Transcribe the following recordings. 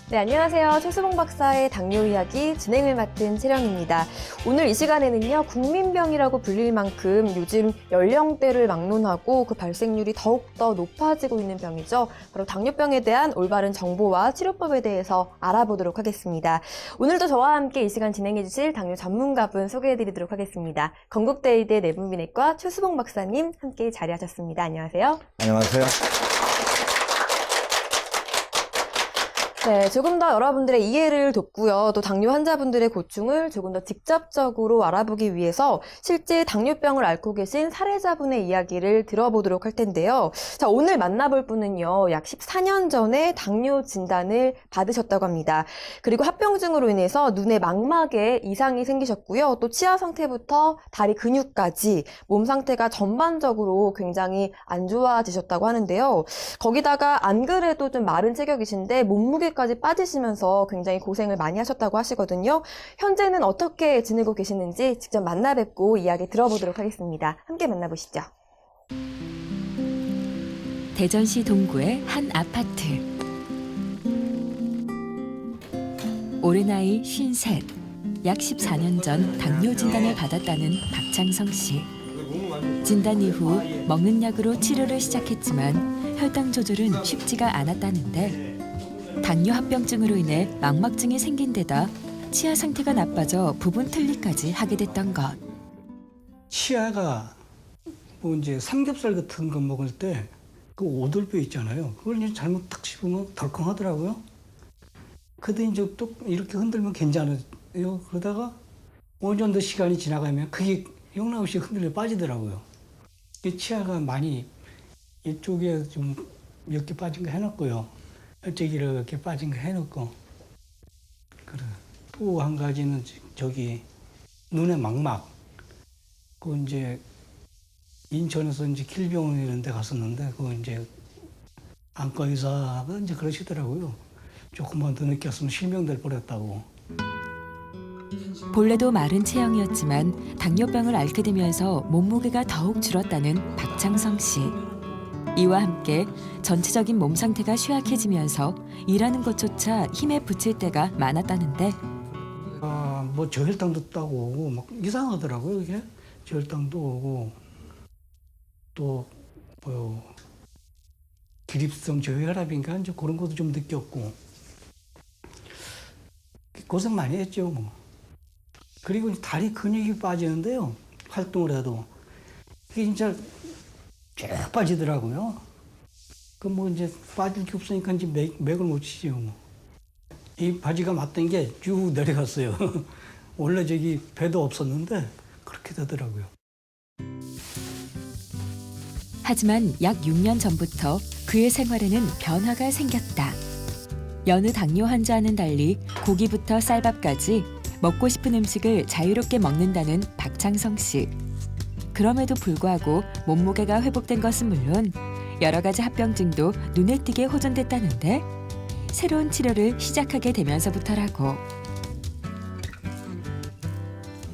네, 안녕하세요. 최수봉 박사의 당뇨 이야기 진행을 맡은 채령입니다. 오늘 이 시간에는요, 국민병이라고 불릴 만큼 요즘 연령대를 막론하고 그 발생률이 더욱더 높아지고 있는 병이죠. 바로 당뇨병에 대한 올바른 정보와 치료법에 대해서 알아보도록 하겠습니다. 오늘도 저와 함께 이 시간 진행해 주실 당뇨 전문가분 소개해 드리도록 하겠습니다. 건국대의대 내분비내과 최수봉 박사님 함께 자리하셨습니다. 안녕하세요. 안녕하세요. 네, 조금 더 여러분들의 이해를 돕고요. 또 당뇨 환자분들의 고충을 조금 더 직접적으로 알아보기 위해서 실제 당뇨병을 앓고 계신 사례자분의 이야기를 들어보도록 할 텐데요. 자, 오늘 만나볼 분은요, 약 14년 전에 당뇨 진단을 받으셨다고 합니다. 그리고 합병증으로 인해서 눈의 망막에 이상이 생기셨고요. 또 치아 상태부터 다리 근육까지 몸 상태가 전반적으로 굉장히 안 좋아지셨다고 하는데요. 거기다가 안 그래도 좀 마른 체격이신데 몸무게까지 빠지시면서 굉장히 고생을 많이 하셨다고 하시거든요. 현재는 어떻게 지내고 계시는지 직접 만나 뵙고 이야기 들어보도록 하겠습니다. 함께 만나보시죠. 대전시 동구의 한 아파트. 올해 나이 53, 약 14년 전 당뇨 진단을 받았다는 박창성 씨. 진단 이후 먹는 약으로 치료를 시작했지만 혈당 조절은 쉽지가 않았다는데 당뇨 합병증으로 인해 망막증이 생긴 데다 치아 상태가 나빠져 부분 틀니까지 하게 됐던 것. 치아가 뭐 이제 삼겹살 같은 거 먹을 때 그 오돌뼈 있잖아요. 그걸 이제 잘못 탁 씹으면 덜컹하더라고요. 근데 이제 또 이렇게 흔들면 괜찮아요. 그러다가 어느 정도 시간이 지나가면 그게 용납없이 흔들려 빠지더라고요. 이 치아가 많이 이쪽에 좀 몇 개 빠진 거 해놓고요. 이쪽에 이렇게 빠진 거 해놓고. 그래. 또 한 가지는 저기 눈의 망막. 그 이제 인천에서 이제 길병원 이런 데 갔었는데 그 이제 안과 의사가 이제 그러시더라고요. 조금만 더 늦게 왔으면 실명될 뻔했다고. 본래도 마른 체형이었지만 당뇨병을 앓게 되면서 몸무게가 더욱 줄었다는 박창성 씨. 이와 함께 전체적인 몸 상태가 취약해지면서 일하는 것조차 힘에 부칠 때가 많았다는데 뭐 저혈당도 따고 막 이상하더라고요. 이게 저혈당도 오고 또 뭐 기립성 저혈압인가 이제 그런 것도 좀 느꼈고 고생 많이 했죠 뭐. 그리고 다리 근육이 빠지는데요. 활동을 해도 그게 진짜 쭉 빠지더라고요. 그 뭐 이제 빠질 게 없으니까 이제 맥을 못 치죠 뭐. 이 바지가 맞던 게 쭉 내려갔어요. 원래 저기 배도 없었는데 그렇게 되더라고요. 하지만 약 6년 전부터 그의 생활에는 변화가 생겼다. 여느 당뇨 환자와는 달리 고기부터 쌀밥까지 먹고 싶은 음식을 자유롭게 먹는다는 박창성 씨. 그럼에도 불구하고 몸무게가 회복된 것은 물론 여러 가지 합병증도 눈에 띄게 호전됐다는데 새로운 치료를 시작하게 되면서부터라고.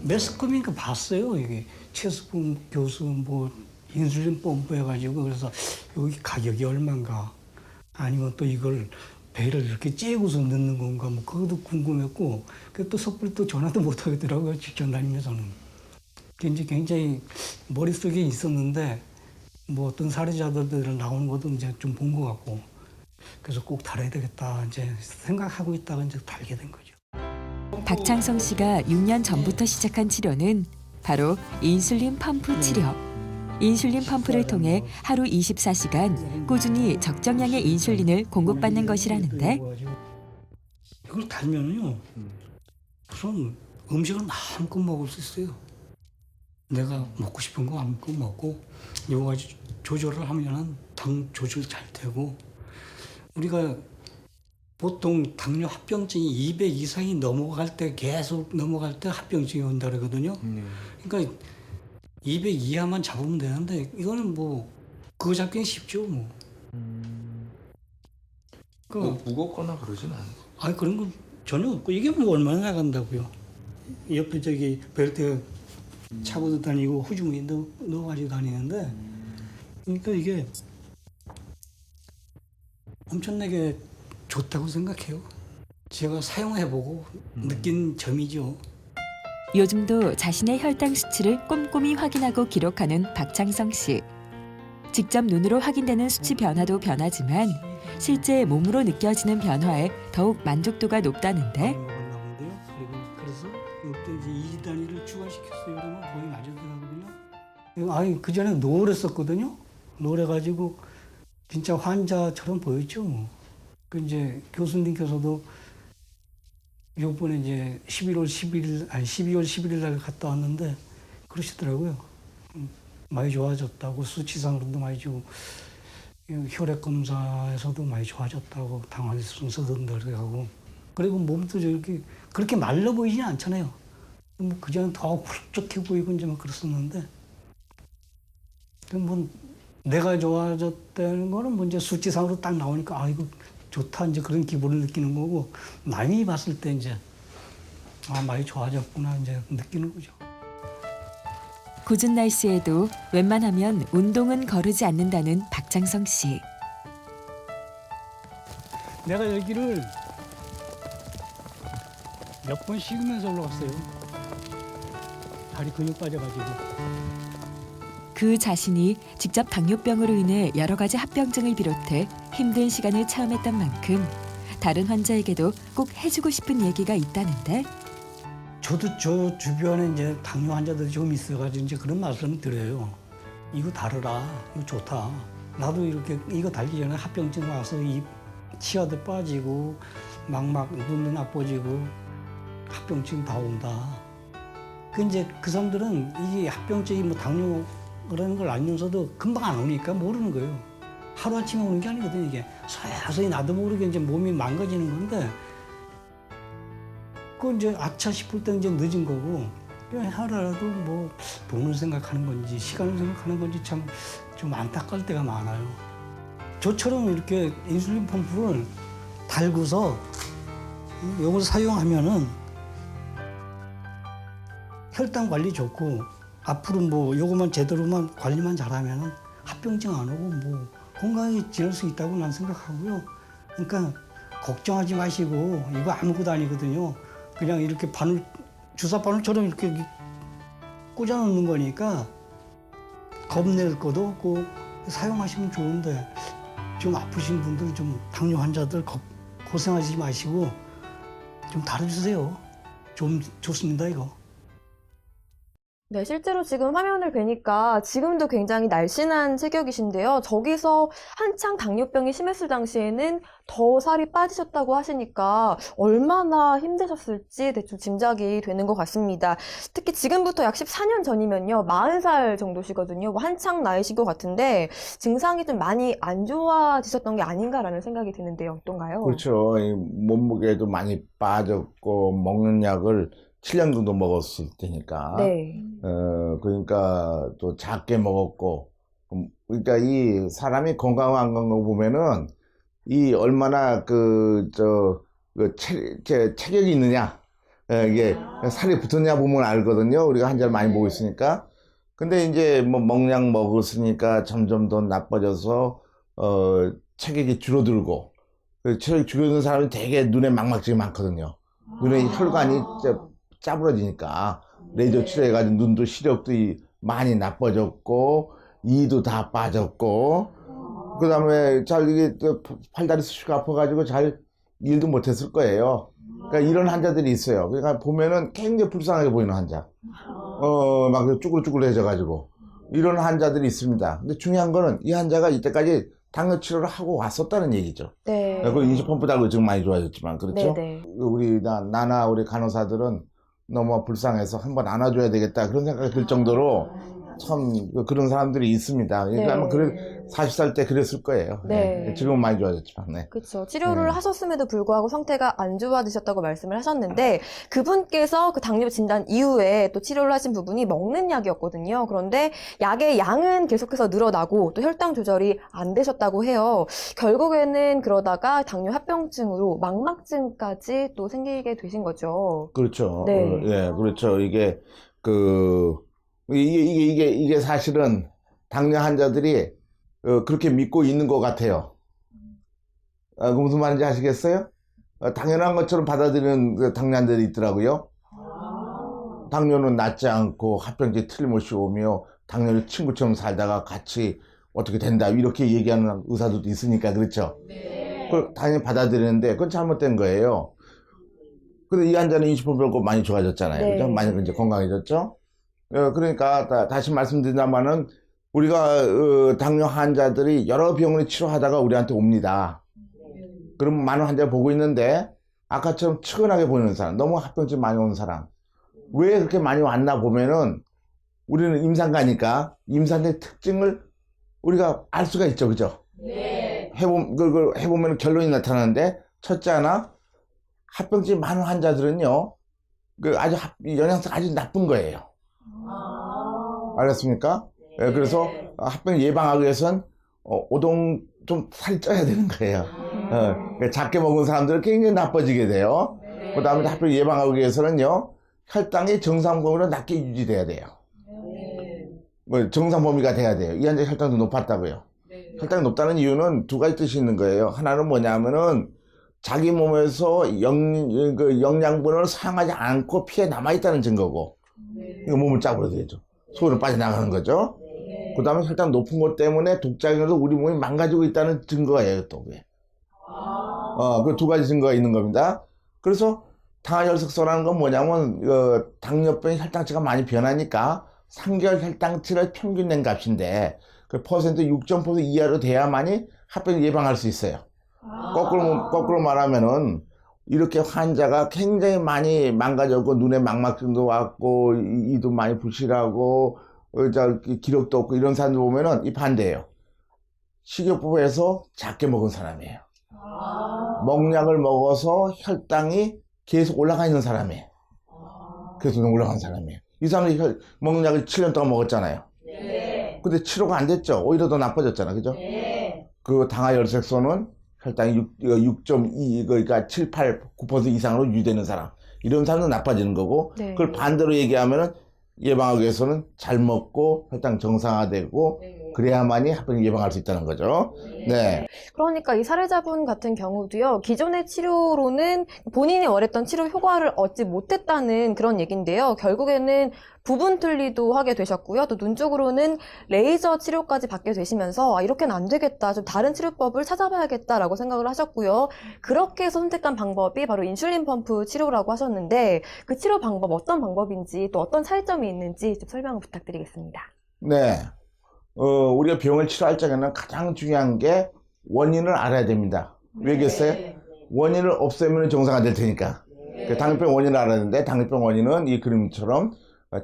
매스컴인가 봤어요. 이게 최수봉 교수 뭐 인슐린 펌프 해가지고 그래서 여기 가격이 얼마인가 아니면 또 이걸 배를 이렇게 째고서 넣는 건가 뭐 그것도 궁금했고 또 섣불리 또 전화도 못 하겠더라고요. 직장 다니면서는. 이제 굉장히 머릿속에 있었는데 뭐 어떤 사례자들 나오는 것도 이제 좀 본 것 같고 그래서 꼭 달아야 되겠다 이제 생각하고 있다가 이제 달게 된 거죠. 박창성 씨가 6년 전부터 시작한 치료는 바로 인슐린 펌프 치료. 인슐린 펌프를 통해 하루 24시간 꾸준히 적정량의 인슐린을 공급받는 것이라는데 이걸 달면요 우선 음식을 마음껏 먹을 수 있어요. 내가 먹고 싶은 거 마음껏 먹고 여러 가지 조절을 하면은 당 조절 잘 되고 우리가 보통 당뇨 합병증이 200 이상이 넘어갈 때 계속 넘어갈 때 합병증이 온다 그러거든요. 그러니까 200 이하만 잡으면 되는데 이거는 뭐 그거 잡기는 쉽죠 뭐. 뭐 무겁거나 그러진 않아요. 아니 그런 건 전혀 없고 이게 뭐 얼마나 나간다고요. 옆에 저기 벨트 차고도 다니고 호주머니 넣어가지고 다니는데 그러니까 이게 엄청나게 좋다고 생각해요. 제가 사용해보고 느낀 점이죠. 요즘도 자신의 혈당 수치를 꼼꼼히 확인하고 기록하는 박창성 씨. 직접 눈으로 확인되는 수치 변화도 변하지만 실제 몸으로 느껴지는 변화에 더욱 만족도가 높다는데 먹었나 본데요. 그래서 이때 이제 2단위를 추가시켰어요. 그러면 거의 맞아들어가거든요. 아니 그 전에 노랬었거든요. 노래가지고 진짜 환자처럼 보였죠. 그 이제 교수님께서도 요번에 이제 12월 11일 날 갔다 왔는데 그러시더라고요. 많이 좋아졌다고 수치상으로도 많이 주고 혈액 검사에서도 많이 좋아졌다고 당화순서도 늘어가고 그리고 몸도 저렇게 그렇게 말라 보이지 않잖아요. 뭐 그전엔 더 훌쩍해 보이고 이제 막 그랬었는데 뭐 내가 좋아졌다는 거는 뭐 이제 수치상으로 딱 나오니까 아 이거 좋다 이제 그런 기분을 느끼는 거고 남이 봤을 때 이제 아 많이 좋아졌구나 이제 느끼는 거죠. 궂은 날씨에도 웬만하면 운동은 거르지 않는다는 박창성 씨. 내가 여기를 몇 번 씻으면서 올라갔어요. 다리 근육 빠져가지고. 그 자신이 직접 당뇨병으로 인해 여러 가지 합병증을 비롯해 힘든 시간을 체험했던 만큼 다른 환자에게도 꼭 해주고 싶은 얘기가 있다는데 저도 저 주변에 이제 당뇨 환자들이 좀 있어가지고 이제 그런 말씀을 드려요. 이거 다르라. 이거 좋다. 나도 이렇게 이거 달기 전에 합병증 와서 이 치아도 빠지고 막막 눈도 나빠지고 합병증 다 온다. 그 이제 그 사람들은 이게 합병증이 뭐 당뇨라는 걸 알면서도 금방 안 오니까 모르는 거예요. 하루아침에 오는 게 아니거든요. 이게 서서히 나도 모르게 이제 몸이 망가지는 건데 그 이제 아차 싶을 때 이제 늦은 거고 그냥 하루라도 뭐 돈을 생각하는 건지 시간을 생각하는 건지 참 좀 안타까울 때가 많아요. 저처럼 이렇게 인슐린 펌프를 달고서 이걸 사용하면은 혈당 관리 좋고 앞으로 뭐 요거만 제대로만 관리만 잘하면은 합병증 안 오고 뭐 건강히 지낼 수 있다고 난 생각하고요. 그러니까 걱정하지 마시고 이거 아무것도 아니거든요. 그냥 이렇게 바늘 주사 바늘처럼 이렇게 꽂아 놓는 거니까 겁낼 것도 없고 사용하시면 좋은데 좀 아프신 분들 좀 당뇨 환자들 고생하지 마시고 좀 다뤄주세요. 좀 좋습니다 이거. 네, 실제로 지금 화면을 뵈니까 지금도 굉장히 날씬한 체격이신데요. 저기서 한창 당뇨병이 심했을 당시에는 더 살이 빠지셨다고 하시니까 얼마나 힘드셨을지 대충 짐작이 되는 것 같습니다. 특히 지금부터 약 14년 전이면요. 40살 정도시거든요. 뭐 한창 나이신 것 같은데 증상이 좀 많이 안 좋아지셨던 게 아닌가라는 생각이 드는데요. 어떤가요? 그렇죠. 이 몸무게도 많이 빠졌고 먹는 약을 7년 정도 먹었을 테니까. 네. 그러니까 또 작게 먹었고. 그러니까 이 사람이 건강한 거 보면은 이 얼마나 체격이 있느냐. 이게 살이 붙었냐 보면 알거든요. 우리가 환자를 많이 보고 있으니까. 근데 이제 뭐 먹약 먹었으니까 점점 더 나빠져서 체격이 줄어들고. 체격이 줄어드는 사람이 되게 눈에 망막증이 많거든요. 눈에 혈관이 짜부러지니까 레이저 치료해가지고 눈도 시력도 많이 나빠졌고 이도 다 빠졌고 그 다음에 잘 이게 팔다리 수시가 아파가지고 잘 일도 못했을 거예요. 그러니까 이런 환자들이 있어요. 그러니까 보면은 굉장히 불쌍하게 보이는 환자, 막 쭈글쭈글해져가지고 이런 환자들이 있습니다. 근데 중요한 거는 이 환자가 이때까지 당뇨 치료를 하고 왔었다는 얘기죠. 네. 그 인슐린 펌프 달고 지금 많이 좋아졌지만 그렇죠. 네네. 나나 우리 간호사들은 너무 불쌍해서 한번 안아줘야 되겠다 그런 생각이 들 정도로 참 그런 사람들이 있습니다. 그러니까 아마 40살 때 그랬을 거예요. 네. 네. 지금은 많이 좋아졌지만. 네. 그렇죠. 치료를 네. 하셨음에도 불구하고 상태가 안 좋아지셨다고 말씀을 하셨는데 그분께서 그 당뇨 진단 이후에 또 치료를 하신 부분이 먹는 약이었거든요. 그런데 약의 양은 계속해서 늘어나고 또 혈당 조절이 안 되셨다고 해요. 결국에는 그러다가 당뇨 합병증으로 망막증까지 또 생기게 되신 거죠. 그렇죠. 네. 예, 그렇죠. 이게 이게 사실은 당뇨 환자들이 그렇게 믿고 있는 것 같아요. 그 무슨 말인지 아시겠어요? 당연한 것처럼 받아들이는 그 당뇨들이 있더라고요. 당뇨는 낫지 않고 합병증이 틀림없이 오며 당뇨를 친구처럼 살다가 같이 어떻게 된다 이렇게 얘기하는 의사들도 있으니까 그렇죠. 그걸 당연히 받아들이는데 그건 잘못된 거예요. 근데 이 환자는 인수분 별거 많이 좋아졌잖아요. 네. 그죠? 많이 이제 건강해졌죠. 그러니까 다시 말씀드린다면은 우리가 당뇨 환자들이 여러 병원에 치료하다가 우리한테 옵니다. 그럼 많은 환자를 보고 있는데 아까처럼 측은하게 보이는 사람, 너무 합병증 많이 오는 사람, 왜 그렇게 많이 왔나 보면은 우리는 임상가니까 임상의 특징을 우리가 알 수가 있죠, 그죠? 그걸 해보면 결론이 나타나는데 첫째 하나, 합병증이 많은 환자들은요, 영양소가 아주 나쁜 거예요. 알겠습니까? 그래서 합병 예방하기 위해선 오동 좀 살이 쪄야 되는 거예요. 그러니까 작게 먹은 사람들은 굉장히 나빠지게 돼요. 그 다음에 합병 예방하기 위해서는요, 혈당이 정상 범위로 낮게 유지돼야 돼요. 뭐 정상 범위가 돼야 돼요. 이 환자 혈당도 높았다고요. 혈당이 높다는 이유는 두 가지 뜻이 있는 거예요. 하나는 뭐냐면은 자기 몸에서 영양분을 사용하지 않고 피에 남아있다는 증거고, 이거 몸을 짜부러뜨리죠. 소변을 빠져나가는 거죠. 그 다음에 혈당 높은 것 때문에 독작용으로 우리 몸이 망가지고 있다는 증거예요, 또 그게. 그 두 가지 증거가 있는 겁니다. 그래서 당화혈색소라는 건 뭐냐면, 당뇨병의 혈당치가 많이 변하니까 3개월 혈당치를 평균 낸 값인데, 그 퍼센트 6.5% 이하로 돼야만이 합병을 예방할 수 있어요. 거꾸로 말하면은, 이렇게 환자가 굉장히 많이 망가졌고, 눈에 망막증도 왔고, 이도 많이 부실하고, 기력도 없고, 이런 사람들 보면은 이 반대예요. 식이요법에서 작게 먹은 사람이에요. 먹약을 먹어서 혈당이 계속 올라가 있는 사람이에요. 계속 올라간 사람이에요. 이 사람이 먹약을 7년 동안 먹었잖아요. 근데 치료가 안 됐죠. 오히려 더 나빠졌잖아. 그죠? 그 당화혈색소는 혈당이 6.2, 그러니까 7, 8, 9% 이상으로 유지되는 사람. 이런 사람은 나빠지는 거고, 네. 그걸 반대로 얘기하면은 예방하기 위해서는 잘 먹고 혈당 정상화되고, 그래야만이 합병을 예방할 수 있다는 거죠. 네. 그러니까 이 사례자분 같은 경우도요, 기존의 치료로는 본인이 원했던 치료 효과를 얻지 못했다는 그런 얘기인데요. 결국에는 부분 틀리도 하게 되셨고요. 또 눈 쪽으로는 레이저 치료까지 받게 되시면서 이렇게는 안 되겠다. 좀 다른 치료법을 찾아봐야겠다라고 생각을 하셨고요. 그렇게 해서 선택한 방법이 바로 인슐린 펌프 치료라고 하셨는데 그 치료 방법 어떤 방법인지 또 어떤 차이점이 있는지 좀 설명을 부탁드리겠습니다. 네. 우리가 병을 치료할 적에는 가장 중요한 게 원인을 알아야 됩니다. 왜겠어요? 원인을 없애면 정상화될 테니까. 그 당뇨병 원인을 알아야 되는데, 당뇨병 원인은 이 그림처럼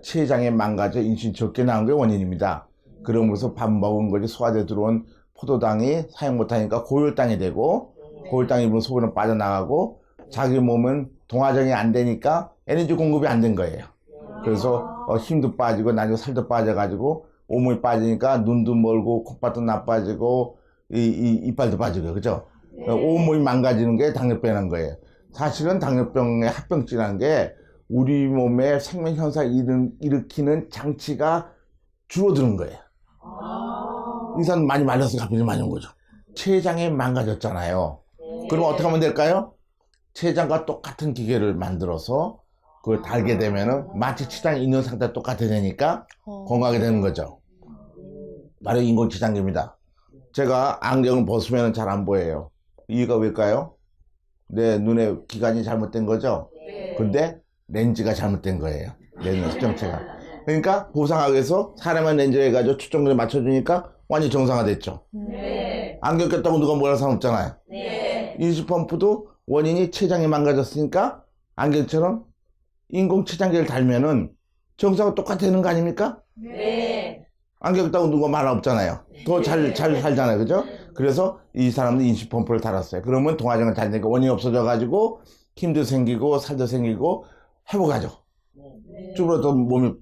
췌장에 망가져 인슐린 적게 나온 게 원인입니다. 그러면서 밥 먹은 것이 소화돼 들어온 포도당이 사용 못하니까 고혈당이 되고, 고혈당이 입으로 소변은 빠져나가고, 자기 몸은 동화정이 안 되니까 에너지 공급이 안 된 거예요. 그래서 힘도 빠지고 나중에 살도 빠져가지고 온몸이 빠지니까 눈도 멀고 콧바도 나빠지고 이빨도 빠지고, 그죠? 온몸이 망가지는 게 당뇨병이라는 거예요. 사실은 당뇨병의 합병증이라는 게 우리 몸에 생명현상을 일으키는 장치가 줄어드는 거예요. 이 사람 많이 말라서 합병증이 많이 온 거죠. 췌장이 망가졌잖아요. 그럼 어떻게 하면 될까요? 췌장과 똑같은 기계를 만들어서 그걸 달게 되면은 마치 췌장이 있는 상태와 똑같아 되니까 건강하게 되는 거죠. 바로 인공췌장기입니다. 제가 안경을 벗으면 잘 안 보여요. 이유가 왜일까요? 내 눈의 기관이 잘못된 거죠. 근데 렌즈가 잘못된 거예요. 렌즈 수정체가. 그러니까 보상하기 위해서 사람의 렌즈를 해가지고 초점을 맞춰주니까 완전히 정상화됐죠. 안경 꼈다고 누가 뭐라 사람 없잖아요. 인슐린 펌프도 원인이 췌장이 망가졌으니까 안경처럼 인공췌장기를 달면은 정상과 똑같다는 거 아닙니까? 안경 꼈다고 누가 말 없잖아요. 더 잘 살잖아요. 그죠? 그래서 이 사람도 인슐린 펌프를 달았어요. 그러면 동화정을 달니까 원인이 없어져가지고 힘도 생기고 살도 생기고 회복하죠. 쭈그러던 몸이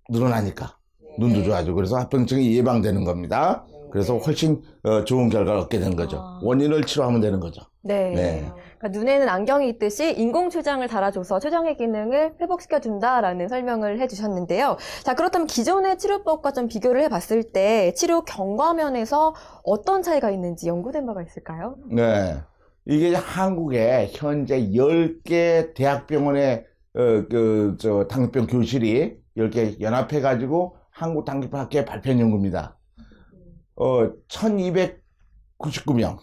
늘어나니까 눈도 좋아지고 그래서 합병증이 예방되는 겁니다. 그래서 훨씬 좋은 결과를 얻게 되는 거죠. 원인을 치료하면 되는 거죠. 네. 그러니까 눈에는 안경이 있듯이 인공췌장을 달아줘서 췌장의 기능을 회복시켜준다라는 설명을 해주셨는데요. 자, 그렇다면 기존의 치료법과 좀 비교를 해봤을 때 치료 경과면에서 어떤 차이가 있는지 연구된 바가 있을까요? 네. 이게 한국에 현재 10개 대학병원의 당뇨병 교실이 10개 연합해가지고 한국 당뇨병 학회 발표한 연구입니다. 1229명,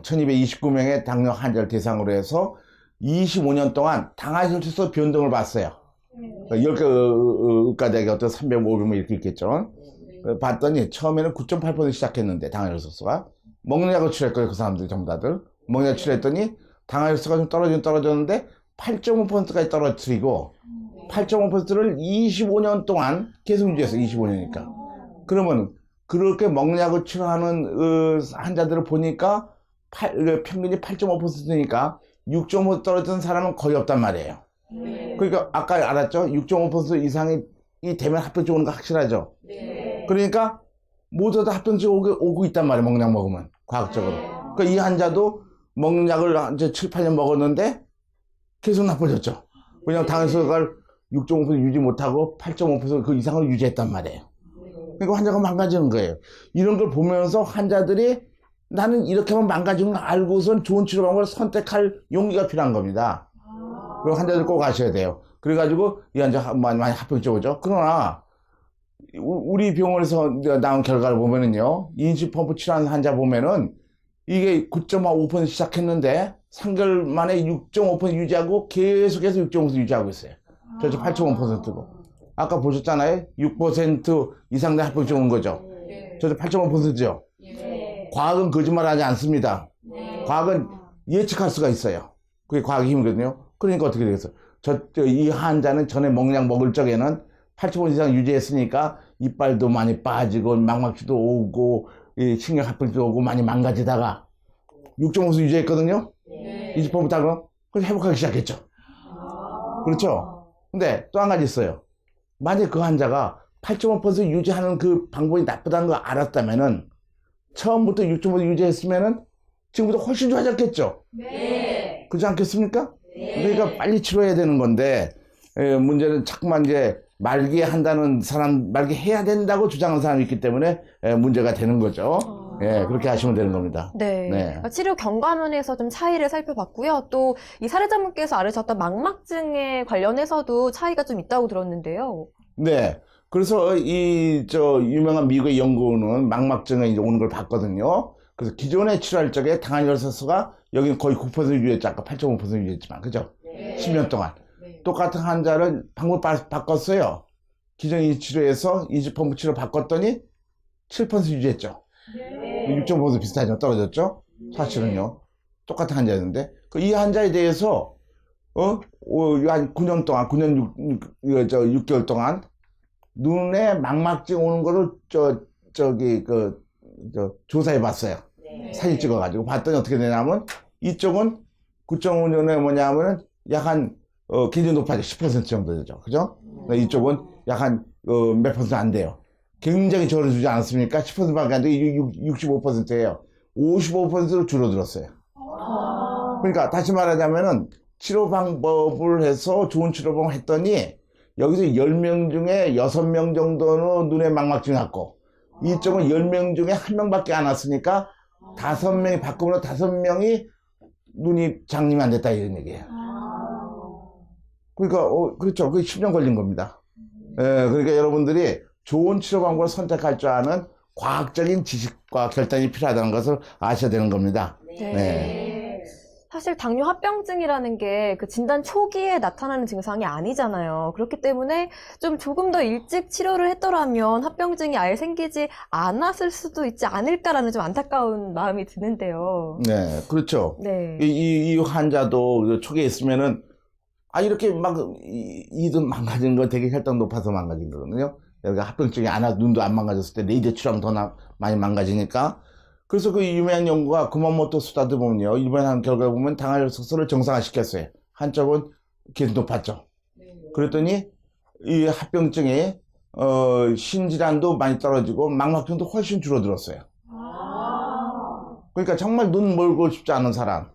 1229명의 당뇨 환자를 대상으로 해서 25년 동안 당화혈색소 변동을 봤어요. 10개 의과대학에 어떤 300, 500명 이렇게 있겠죠. 봤더니 처음에는 9.8% 시작했는데 당화혈색소가 먹는 약을 치료했거든요. 그 사람들이 전부 다들 먹는 약 치료했더니 당화혈색소가 좀 떨어졌는데 8.5%까지 떨어뜨리고 8.5%를 25년 동안 계속 유지했어요. 25년이니까. 그러면 그렇게 먹는 약을 치료하는 환자들을 보니까 평균이 8.5%니까 6.5% 떨어지는 사람은 거의 없단 말이에요. 그러니까 아까 알았죠? 6.5% 이상이 되면 합병증 오는 거 확실하죠? 그러니까 모두 다 합병증 오고 있단 말이에요. 먹는 약 먹으면 과학적으로. 그러니까 이 환자도 먹는 약을 이제 7, 8년 먹었는데 계속 나빠졌죠. 왜냐면 당뇨가 6.5% 유지 못하고 8.5% 그 이상을 유지했단 말이에요. 그러니까 환자가 망가지는 거예요. 이런 걸 보면서 환자들이 나는 이렇게 하면 망가지는 걸 알고선 좋은 치료 방법을 선택할 용기가 필요한 겁니다. 그리고 환자들 꼭 아셔야 돼요. 그래가지고 이 환자 많이 합병증 오죠. 그러나 우리 병원에서 나온 결과를 보면은요, 인수펌프 치료하는 환자 보면은 이게 9.5% 시작했는데 3개월 만에 6.5% 유지하고 계속해서 6.5% 유지하고 있어요. 그래서 8.5%고. 아까 보셨잖아요. 6% 이상 된 합병증 온 거죠. 저도 8.5%죠. 과학은 거짓말하지 않습니다. 과학은 예측할 수가 있어요. 그게 과학의 힘이거든요. 그러니까 어떻게 되겠어요? 이 환자는 전에 먹는 약 먹을 적에는 8.5% 이상 유지했으니까 이빨도 많이 빠지고 망막지도 오고 신경합병도 오고 많이 망가지다가 6.5% 유지했거든요. 20%부터 그럼 회복하기 시작했죠. 그렇죠? 근데 또 한 가지 있어요. 만약 그 환자가 8.5% 유지하는 그 방법이 나쁘다는 걸 알았다면은 처음부터 6.5% 유지했으면은 지금보다 훨씬 좋아졌겠죠. 네. 그렇지 않겠습니까? 그러니까 빨리 치료해야 되는 건데 문제는 자꾸만 이제 말기한다는 사람, 말기해야 된다고 주장하는 사람이 있기 때문에 문제가 되는 거죠. 예, 그렇게 하시면 되는 겁니다. 네. 그러니까 치료 경과면에서 좀 차이를 살펴봤고요. 또 이 사례자분께서 앓으셨던 망막증에 관련해서도 차이가 좀 있다고 들었는데요. 네. 그래서 유명한 미국의 연구는 망막증에 이제 오는 걸 봤거든요. 그래서 기존에 치료할 적에 당화혈색소가 여기는 거의 9% 유지했죠. 아까 8.5% 유지했지만. 그죠? 네. 10년 동안. 네. 똑같은 환자를 방법 바꿨어요. 기존 치료에서 인수펌프 치료 바꿨더니 7% 유지했죠. 네. 6.5% 비슷하죠. 떨어졌죠. 사실은요. 똑같은 환자였는데 이 환자에 대해서 한 9년 동안 6개월 동안 눈에 망막증 오는 거를 조사해 봤어요. 네. 사진 찍어 가지고 봤더니 어떻게 되냐면 이쪽은 9.5년에 뭐냐면은 약 한 굉장히 높아져. 10% 정도 되죠. 그죠? 이쪽은 약 한 몇 퍼센트 안 돼요. 굉장히 줄어들지 않았습니까? 10%밖에 안 되고 65%예요. 55%로 줄어들었어요. 그러니까 다시 말하자면은 치료 방법을 해서 좋은 치료 방법을 했더니 여기서 10명 중에 6명 정도는 눈에 망막증이 왔고 이쪽은 10명 중에 1명밖에 안 왔으니까 5명이 바꾸면 5명이 눈이 장님이 안 됐다 이런 얘기예요. 그러니까 그렇죠. 그게 10년 걸린 겁니다. 그러니까 여러분들이 좋은 치료 방법을 선택할 줄 아는 과학적인 지식과 결단이 필요하다는 것을 아셔야 되는 겁니다. 네. 사실 당뇨 합병증이라는 게 그 진단 초기에 나타나는 증상이 아니잖아요. 그렇기 때문에 조금 더 일찍 치료를 했더라면 합병증이 아예 생기지 않았을 수도 있지 않을까라는 좀 안타까운 마음이 드는데요. 네, 그렇죠. 네. 이 환자도 초기에 있으면은 이렇게 막 이도 망가진 거 되게 혈당 높아서 망가진 거거든요. 여기가 합병증이 눈도 안 망가졌을 때 레이저 치료하면 더 많이 망가지니까. 그래서 그 유명한 연구가 구마모토 수다도 보면요. 이번에 한 결과 보면 당화혈색소를 정상화시켰어요. 한쪽은 계속 높았죠. 그랬더니 이 합병증이 신질환도 많이 떨어지고 망막증도 훨씬 줄어들었어요. 그러니까 정말 눈 멀고 싶지 않은 사람,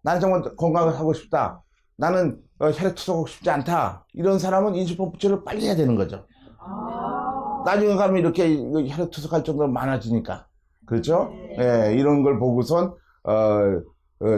나는 정말 건강을 하고 싶다, 나는 혈액 투석하고 싶지 않다, 이런 사람은 인수펌프 치료를 빨리 해야 되는 거죠. 나중에 가면 이렇게 혈액 투석할 정도로 많아지니까. 그렇죠? 예, 이런 걸 보고선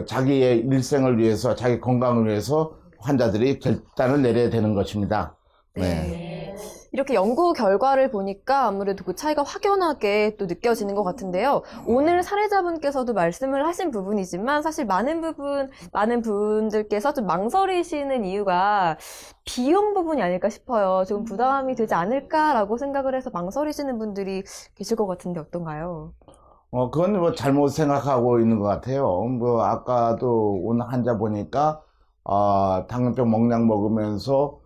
자기의 일생을 위해서, 자기 건강을 위해서 환자들이 결단을 내려야 되는 것입니다. 네. 이렇게 연구 결과를 보니까 아무래도 그 차이가 확연하게 또 느껴지는 것 같은데요. 오늘 사례자분께서도 말씀을 하신 부분이지만 사실 많은 분들께서 좀 망설이시는 이유가 비용 부분이 아닐까 싶어요. 조금 부담이 되지 않을까라고 생각을 해서 망설이시는 분들이 계실 것 같은데 어떤가요? 그건 뭐 잘못 생각하고 있는 것 같아요. 뭐 아까도 온 환자 보니까 당뇨병 먹약 먹으면서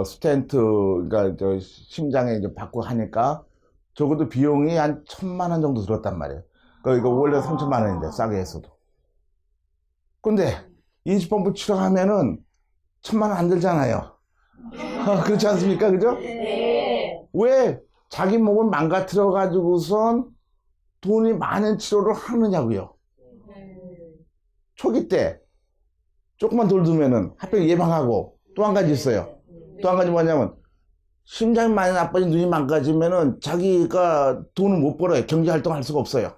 스텐트, 그러니까 저 심장에 이제 받고 하니까 적어도 비용이 한 1,000만 원 정도 들었단 말이에요. 이거 원래 3,000만 원인데 싸게 했어도. 근데 인수펌프 치료하면은 1,000만 원 안 들잖아요. 그렇지 않습니까? 그죠? 왜 자기 몸을 망가뜨려 가지고선 돈이 많은 치료를 하느냐고요. 초기 때 조금만 덜 두면은 합병 예방하고 또 한 가지 있어요. 또 한 가지 뭐냐면 심장이 많이 나빠진 눈이 망가지면은 자기가 돈을 못 벌어요. 경제 활동할 수가 없어요.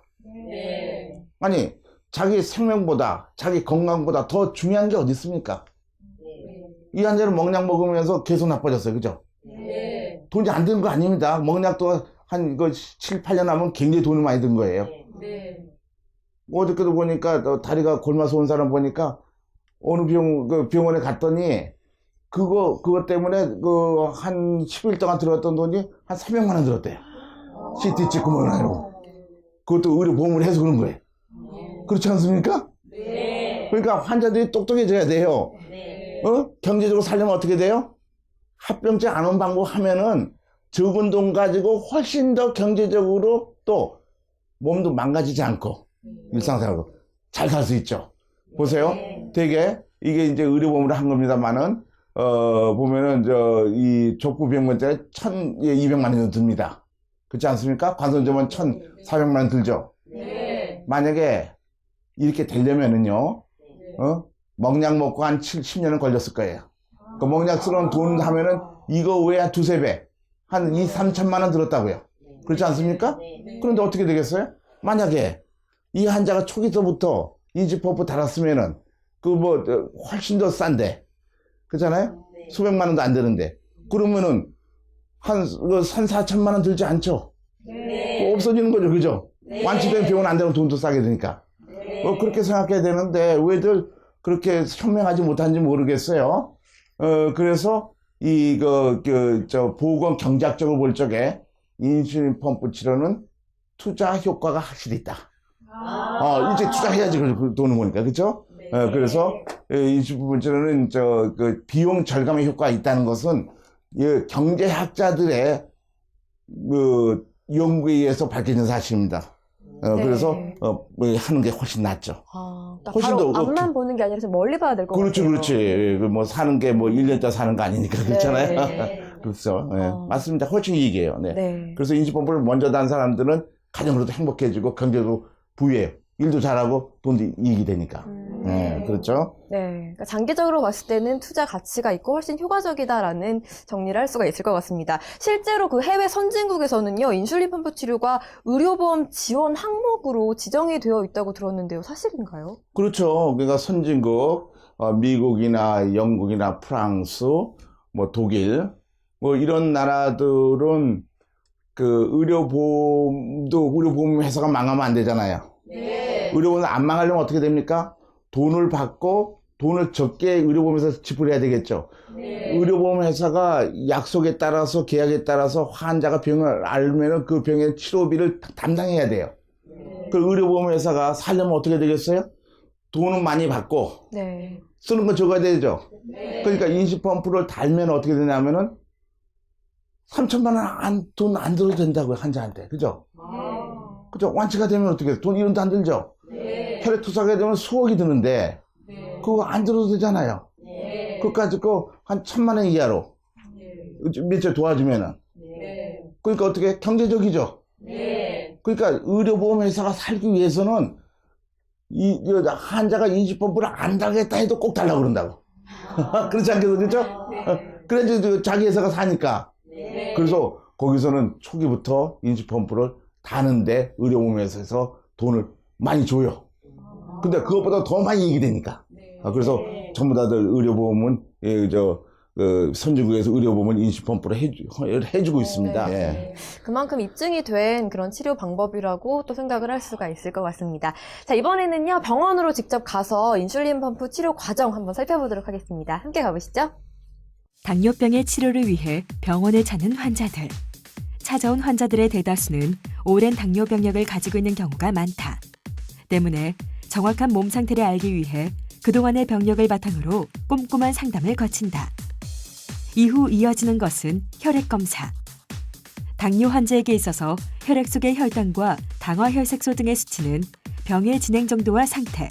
아니 자기 생명보다 자기 건강보다 더 중요한 게 어디 있습니까? 이 환자는 먹약 먹으면서 계속 나빠졌어요. 그죠? 돈이 안 드는 거 아닙니다. 먹약도 한 이거 7, 8년 하면 굉장히 돈이 많이 든 거예요. 어저께도 보니까 다리가 골마서 온 사람 보니까 어느 병원에 갔더니 그것 때문에 한 10일 동안 들어갔던 돈이 한 300만 원 들었대요. CT 찍고 뭐 하고. 그것도 의료보험을 해서 그런 거예요. 그렇지 않습니까? 그러니까 환자들이 똑똑해져야 돼요. 경제적으로 살려면 어떻게 돼요? 합병증 안 온 방법 하면은 적은 돈 가지고 훨씬 더 경제적으로 또 몸도 망가지지 않고 일상생활로 잘 살 수 있죠. 보세요. 되게 이게 이제 의료보험으로 한 겁니다만은 보면은 이 족부병원짜리 1,200만 원 정도 듭니다. 그렇지 않습니까? 관선점은 1,400만 원 들죠. 만약에 이렇게 되려면은요, 먹약 먹고 한 10년은 걸렸을 거예요. 그 먹약 쓰는 돈 하면은 이거 외에 한 두세 배, 한 2, 3천만 원 들었다고요. 그렇지 않습니까? 그런데 어떻게 되겠어요? 만약에 이 환자가 초기서부터 인지펌프 달았으면은 훨씬 더 싼데, 그렇잖아요? 수백만 원도 안 되는데, 그러면은 한 4천만 원 들지 않죠? 없어지는 거죠, 그죠? 완치된 병원 안 되면 돈도 싸게 드니까. 그렇게 생각해야 되는데 왜들 그렇게 현명하지 못한지 모르겠어요. 그래서 보건 경제학적으로 볼 적에 인슐린 펌프 치료는 투자 효과가 확실히 있다. 이제 투자해야지 그 돈을 보니까, 그렇죠? 그래서 인슐린 펌프 치료는 비용 절감의 효과가 있다는 것은 경제학자들의 연구에 의해서 밝혀진 사실입니다. 그래서 하는 게 훨씬 낫죠. 훨씬 바로 더 앞만 보는 게 아니라 좀 멀리 봐야 될 것 그렇지, 같아요. 그렇지. 뭐 사는 게 1년짜 사는 거 아니니까 그렇잖아요. 그렇죠. 맞습니다. 훨씬 이익이에요. 네. 그래서 인지펌프를 먼저 단 사람들은 가정으로도 행복해지고 경제도 부유해요. 일도 잘하고 돈도 이익이 되니까. 그렇죠. 그러니까 장기적으로 봤을 때는 투자 가치가 있고 훨씬 효과적이다라는 정리를 할 수가 있을 것 같습니다. 실제로 그 해외 선진국에서는요, 인슐린 펌프 치료가 의료보험 지원 항목으로 지정이 되어 있다고 들었는데요. 사실인가요? 그렇죠. 그러니까 선진국, 미국이나 영국이나 프랑스, 독일, 이런 나라들은 의료보험 회사가 망하면 안 되잖아요. 의료보험을 안 망하려면 어떻게 됩니까? 돈을 받고 돈을 적게 의료보험에서 지불해야 되겠죠. 의료보험 회사가 약속에 따라서 계약에 따라서 환자가 병을 앓으면 그 병의 치료비를 담당해야 돼요. 그 의료보험 회사가 살려면 어떻게 되겠어요? 돈은 많이 받고 쓰는 건 적어야 되죠. 그러니까 인슐린펌프를 달면 어떻게 되냐면은 3천만 원 돈 안 들어도 된다고요, 환자한테. 그죠? 그죠? 완치가 되면 어떻게, 돈 1원도 안 들죠? 혈액 투석하게 되면 수억이 드는데, 그거 안 들어도 되잖아요. 그것까지 한 1,000만 원 이하로, 며칠 도와주면은. 그러니까 어떻게, 경제적이죠? 그러니까 의료보험 회사가 살기 위해서는, 환자가 인슐린펌프를 안 달겠다 해도 꼭 달라고 그런다고. 그렇지 않겠어요? 그죠? 그래야지 자기 회사가 사니까. 그래서 거기서는 초기부터 인슐린펌프를 다는데 의료보험에서 돈을 많이 줘요. 근데 그것보다 더 많이 이익이 되니까. 그래서 전부 다들 의료보험은 선진국에서 의료보험은 인수펌프를 해주고 있습니다. 네. 예. 그만큼 입증이 된 그런 치료 방법이라고 또 생각을 할 수가 있을 것 같습니다. 자, 이번에는요, 병원으로 직접 가서 인슐린 펌프 치료 과정 한번 살펴보도록 하겠습니다. 함께 가보시죠. 당뇨병의 치료를 위해 병원에 찾는 환자들. 찾아온 환자들의 대다수는 오랜 당뇨 병력을 가지고 있는 경우가 많다. 때문에 정확한 몸 상태를 알기 위해 그동안의 병력을 바탕으로 꼼꼼한 상담을 거친다. 이후 이어지는 것은 혈액 검사. 당뇨 환자에게 있어서 혈액 속의 혈당과 당화혈색소 등의 수치는 병의 진행 정도와 상태,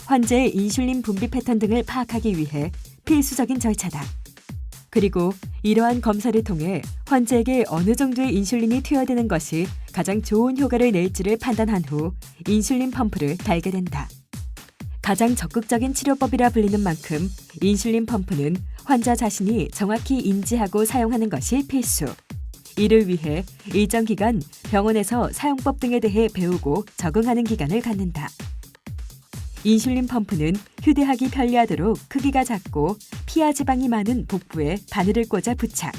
환자의 인슐린 분비 패턴 등을 파악하기 위해 필수적인 절차다. 그리고 이러한 검사를 통해 환자에게 어느 정도의 인슐린이 투여되는 것이 가장 좋은 효과를 낼지를 판단한 후 인슐린 펌프를 달게 된다. 가장 적극적인 치료법이라 불리는 만큼 인슐린 펌프는 환자 자신이 정확히 인지하고 사용하는 것이 필수. 이를 위해 일정 기간 병원에서 사용법 등에 대해 배우고 적응하는 기간을 갖는다. 인슐린 펌프는 휴대하기 편리하도록 크기가 작고 피하 지방이 많은 복부에 바늘을 꽂아 부착.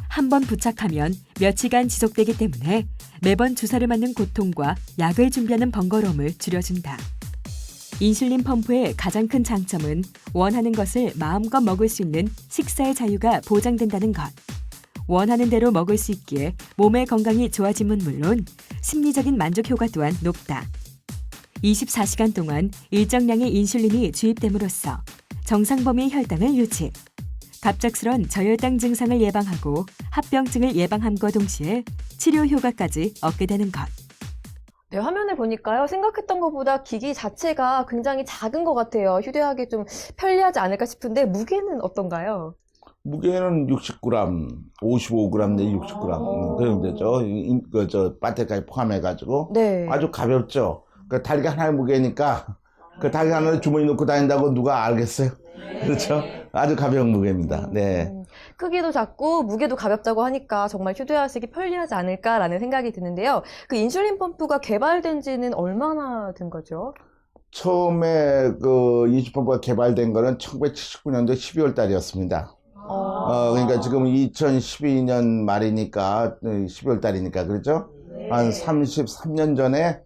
한 번 부착하면 며칠간 지속되기 때문에 매번 주사를 맞는 고통과 약을 준비하는 번거로움을 줄여준다. 인슐린 펌프의 가장 큰 장점은 원하는 것을 마음껏 먹을 수 있는 식사의 자유가 보장된다는 것. 원하는 대로 먹을 수 있기에 몸의 건강이 좋아짐은 물론 심리적인 만족 효과 또한 높다. 24시간 동안 일정량의 인슐린이 주입됨으로써 정상 범위의 혈당을 유지, 갑작스런 저혈당 증상을 예방하고 합병증을 예방함과 동시에 치료 효과까지 얻게 되는 것. 네, 화면을 보니까요, 생각했던 것보다 기기 자체가 굉장히 작은 것 같아요. 휴대하기 좀 편리하지 않을까 싶은데, 무게는 어떤가요? 무게는 60g, 55g 내 60g 그러면 되죠. 배터리까지 포함해가지고 네. 아주 가볍죠. 그 다리 하나의 무게니까 그 다리 하나를 주머니 넣고 다닌다고 누가 알겠어요? 그렇죠? 아주 가벼운 무게입니다. 네. 크기도 작고 무게도 가볍다고 하니까 정말 휴대하시기 편리하지 않을까라는 생각이 드는데요. 그 인슐린 펌프가 개발된 지는 얼마나 된 거죠? 처음에 그 인슐린 펌프가 개발된 거는 1979년도 12월 달이었습니다. 그러니까 지금 2012년 말이니까 12월 달이니까 그렇죠? 한 33년 전에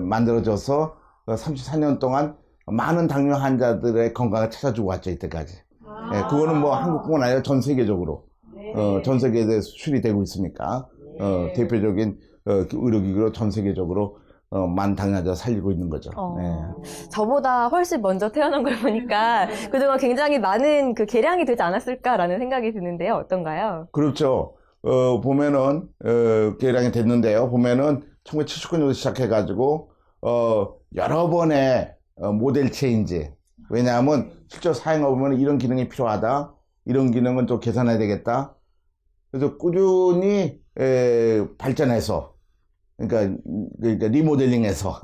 만들어져서 34년 동안 많은 당뇨 환자들의 건강을 찾아주고 왔죠, 이때까지. 그거는 뭐 한국뿐만 아니라 전 세계적으로, 전 세계에 수출이 되고 있으니까, 대표적인 의료기구로 전 세계적으로 많은 당뇨 환자 살리고 있는 거죠. 저보다 훨씬 먼저 태어난 걸 보니까 그동안 굉장히 많은 그 개량이 되지 않았을까라는 생각이 드는데요. 어떤가요? 그렇죠. 보면은, 개량이 됐는데요. 보면은 1979년부터 시작해가지고, 여러 번의 모델 체인지. 왜냐하면 실제로 사용해보면 이런 기능이 필요하다. 이런 기능은 좀 개선해야 되겠다. 그래서 꾸준히 발전해서, 그러니까 리모델링해서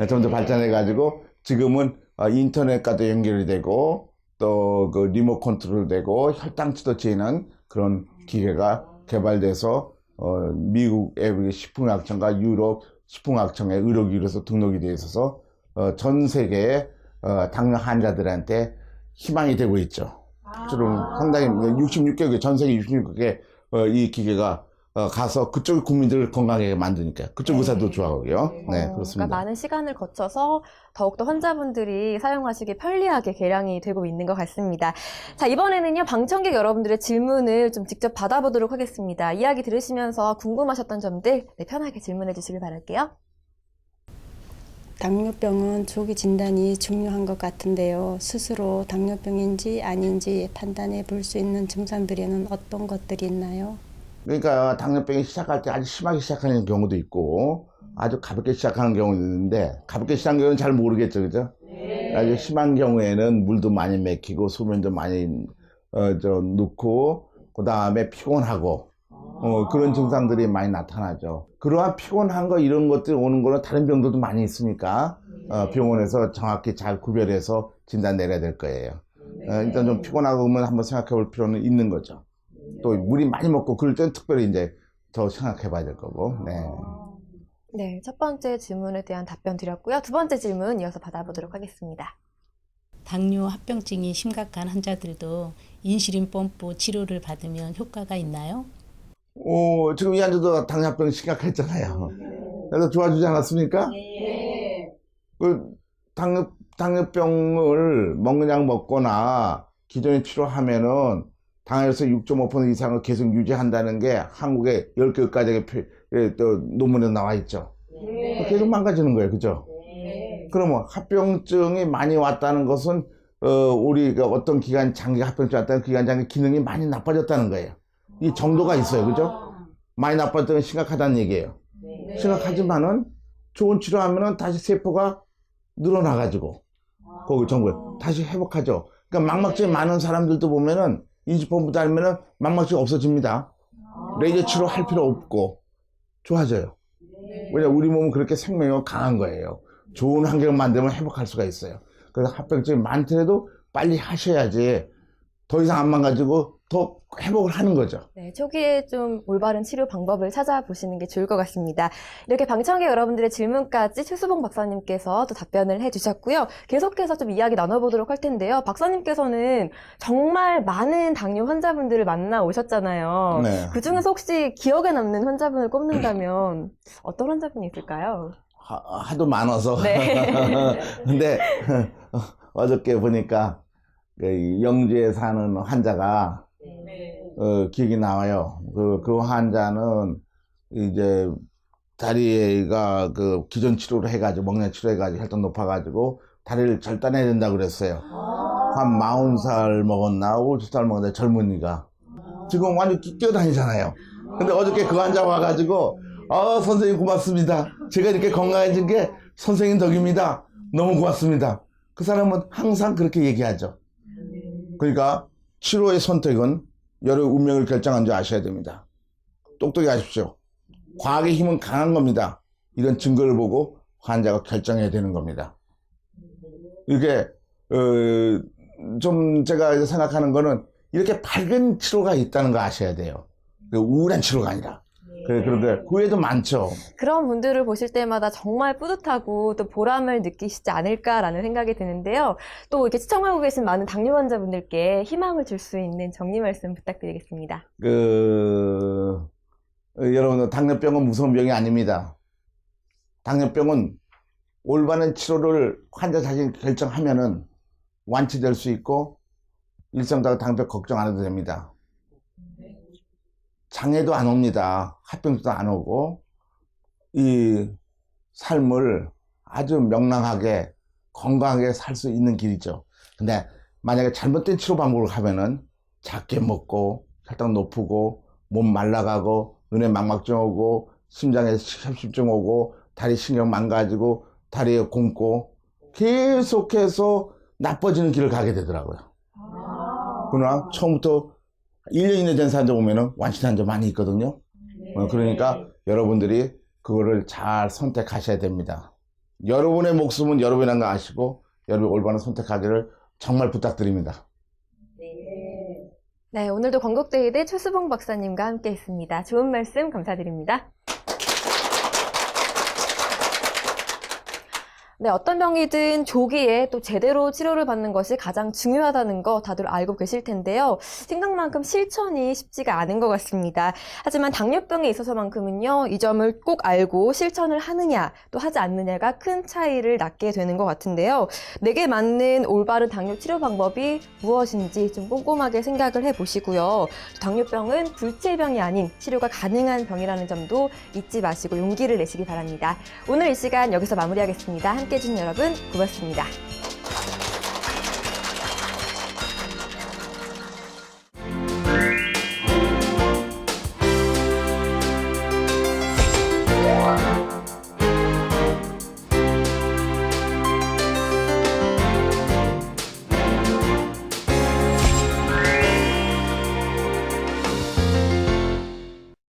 좀 더 발전해가지고 지금은 인터넷과도 연결이 되고 또 그 리모트 컨트롤 되고 혈당치도 재는 그런 기계가 개발돼서 미국의 식품의학청과 유럽 식품의학청의 의료기구에서 등록이 되어 있어서 전 세계의 당뇨 환자들한테 희망이 되고 있죠. 주로 상당히 66개국에 전 세계 66개국에 이 기계가 가서 그쪽 국민들을 건강하게 만드니까 그쪽 의사도 좋아하고요. 네, 그렇습니다. 그러니까 많은 시간을 거쳐서 더욱더 환자분들이 사용하시기 편리하게 개량이 되고 있는 것 같습니다. 자, 이번에는요, 방청객 여러분들의 질문을 좀 직접 받아보도록 하겠습니다. 이야기 들으시면서 궁금하셨던 점들 편하게 질문해 주시길 바랄게요. 당뇨병은 조기 진단이 중요한 것 같은데요. 스스로 당뇨병인지 아닌지 판단해 볼 수 있는 증상들에는 어떤 것들이 있나요? 그러니까 당뇨병이 시작할 때 아주 심하게 시작하는 경우도 있고 아주 가볍게 시작하는 경우도 있는데 가볍게 시작한 경우는 잘 모르겠죠, 그죠? 아주 심한 경우에는 물도 많이 맥히고 소변도 많이 넣고 그 다음에 피곤하고 그런 증상들이 많이 나타나죠. 그러한 피곤한 거 이런 것들이 오는 거는 다른 병들도 많이 있으니까 병원에서 정확히 잘 구별해서 진단 내려야 될 거예요. 일단 좀 피곤하고 그러면 한번 생각해 볼 필요는 있는 거죠. 또 물이 많이 먹고 그럴 때는 특별히 이제 더 생각해 봐야 될 거고. 네. 네, 첫 번째 질문에 대한 답변 드렸고요. 두 번째 질문 이어서 받아보도록 하겠습니다. 당뇨 합병증이 심각한 환자들도 인슐린 펌프 치료를 받으면 효과가 있나요? 지금 이 환자도 당뇨병 심각했잖아요. 그래서 좋아지지 않았습니까? 네. 그 당뇨병을 먹는 약 먹거나 기존에 치료하면은 당에서 6.5% 이상을 계속 유지한다는 게 한국의 10개까지의 또 논문에 나와 있죠. 계속 망가지는 거예요. 그죠? 그러면 합병증이 많이 왔다는 것은 우리가 어떤 기간 장기 합병증 왔다는 기간 장기 기능이 많이 나빠졌다는 거예요. 이 정도가 있어요. 그죠? 많이 나빠졌다는 게 심각하다는 얘기예요. 심각하지만은 좋은 치료하면은 다시 세포가 늘어나가지고 거기 정부에 다시 회복하죠. 그러니까 망막증이 많은 사람들도 보면은 인수펌프 달면은 망막증이 없어집니다. 레이저 치료할 필요 없고 좋아져요. 왜냐 우리 몸은 그렇게 생명력이 강한 거예요. 좋은 환경을 만들면 회복할 수가 있어요. 그래서 합병증이 많더라도 빨리 하셔야지 더 이상 안 망가지고 더 회복을 하는 거죠. 네, 초기에 좀 올바른 치료 방법을 찾아보시는 게 좋을 것 같습니다. 이렇게 방청객 여러분들의 질문까지 최수봉 박사님께서 또 답변을 해주셨고요. 계속해서 좀 이야기 나눠보도록 할 텐데요. 박사님께서는 정말 많은 당뇨 환자분들을 만나 오셨잖아요. 네. 그 중에서 혹시 기억에 남는 환자분을 꼽는다면 어떤 환자분이 있을까요? 하도 많아서. 네. 근데 어저께 보니까 그 영주에 사는 환자가 기억이 나와요. 그 환자는 이제 다리가 그 기존 치료를 해가지고 먹는 치료해가지고 혈당 높아가지고 다리를 절단해야 된다고 그랬어요. 한 40살 먹었나 50살 먹었나 젊은이가 지금 완전 뛰어다니잖아요. 근데 어저께 그 환자 와가지고 선생님 고맙습니다. 제가 이렇게 건강해진 게 선생님 덕입니다. 너무 고맙습니다. 그 사람은 항상 그렇게 얘기하죠. 그러니까 치료의 선택은 여러분의 운명을 결정한 줄 아셔야 됩니다. 똑똑히 하십시오. 과학의 힘은 강한 겁니다. 이런 증거를 보고 환자가 결정해야 되는 겁니다. 이게 좀 제가 생각하는 거는 이렇게 밝은 치료가 있다는 거 아셔야 돼요. 우울한 치료가 아니라. 그런데 그 외에도 많죠. 그런 분들을 보실 때마다 정말 뿌듯하고 또 보람을 느끼시지 않을까라는 생각이 드는데요. 또 이렇게 시청하고 계신 많은 당뇨 환자분들께 희망을 줄 수 있는 정리 말씀 부탁드리겠습니다. 여러분, 당뇨병은 무서운 병이 아닙니다. 당뇨병은 올바른 치료를 환자 자신이 결정하면은 완치될 수 있고 일상적으로 당뇨병 걱정 안 해도 됩니다. 장애도 안 옵니다. 합병증도 안 오고 이 삶을 아주 명랑하게 건강하게 살 수 있는 길이죠. 근데 만약에 잘못된 치료 방법을 하면은 작게 먹고 혈당 높고 몸 말라가고 눈에 망막증 오고 심장에 협심증 오고 다리 신경 망가지고 다리에 굼고 계속해서 나빠지는 길을 가게 되더라고요. 그러나 처음부터 1년 이내 된 사람들 보면은 완치한 점 많이 있거든요. 그러니까 여러분들이 그거를 잘 선택하셔야 됩니다. 여러분의 목숨은 여러분이라는 거 아시고 여러분이 올바른 선택하기를 정말 부탁드립니다. 네, 오늘도 건국대의대 최수봉 박사님과 함께 했습니다. 좋은 말씀 감사드립니다. 네, 어떤 병이든 조기에 또 제대로 치료를 받는 것이 가장 중요하다는 거 다들 알고 계실 텐데요. 생각만큼 실천이 쉽지가 않은 것 같습니다. 하지만 당뇨병에 있어서만큼은요, 이 점을 꼭 알고 실천을 하느냐, 또 하지 않느냐가 큰 차이를 낳게 되는 것 같은데요. 내게 맞는 올바른 당뇨 치료 방법이 무엇인지 좀 꼼꼼하게 생각을 해보시고요. 당뇨병은 불치병이 아닌 치료가 가능한 병이라는 점도 잊지 마시고 용기를 내시기 바랍니다. 오늘 이 시간 여기서 마무리하겠습니다. 함께 해주신 여러분 고맙습니다.